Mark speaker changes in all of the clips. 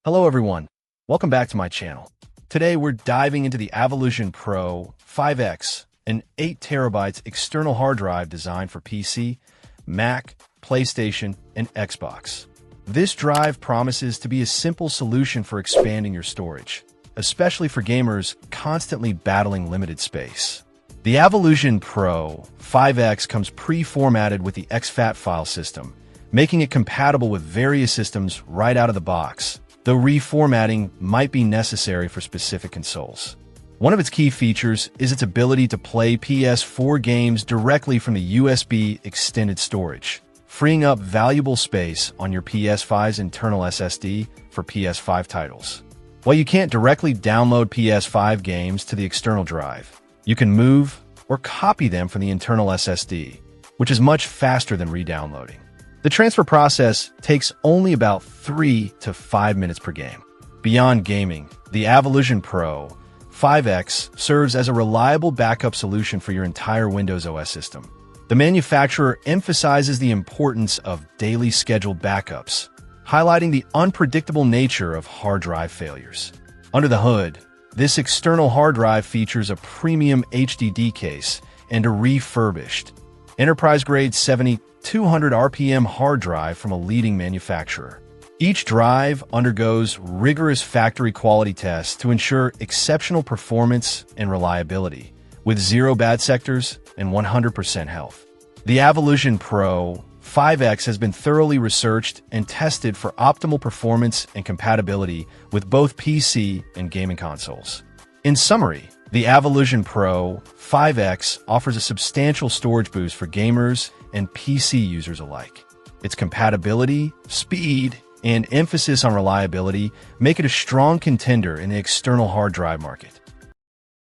Speaker 1: Hello everyone, welcome back to my channel. Today we're diving into the Avolusion PRO-5X, an 8TB external hard drive designed for PC, Mac, PlayStation, and Xbox. This drive promises to be a simple solution for expanding your storage, especially for gamers constantly battling limited space. The Avolusion PRO-5X comes pre-formatted with the exFAT file system, making it compatible with various systems right out of the box, though reformatting might be necessary for specific consoles. One of its key features is its ability to play PS4 games directly from the USB extended storage, freeing up valuable space on your PS5's internal SSD for PS5 titles. While you can't directly download PS5 games to the external drive, you can move or copy them from the internal SSD, which is much faster than re-downloading. The transfer process takes only about 3 to 5 minutes per game. Beyond gaming, the Avolusion PRO-5X serves as a reliable backup solution for your entire Windows OS system. The manufacturer emphasizes the importance of daily scheduled backups, highlighting the unpredictable nature of hard drive failures. Under the hood, this external hard drive features a premium HDD case and a refurbished, enterprise-grade 7200 RPM hard drive from a leading manufacturer. Each drive undergoes rigorous factory quality tests to ensure exceptional performance and reliability, with 0 bad sectors and 100% health. The Avolusion PRO-5X has been thoroughly researched and tested for optimal performance and compatibility with both PC and gaming consoles. In summary, the Avolusion PRO-5X offers a substantial storage boost for gamers and PC users alike. Its compatibility, speed, and emphasis on reliability make it a strong contender in the external hard drive market.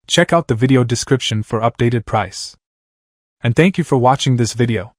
Speaker 2: Check out the video description for updated price. And thank you for watching this video.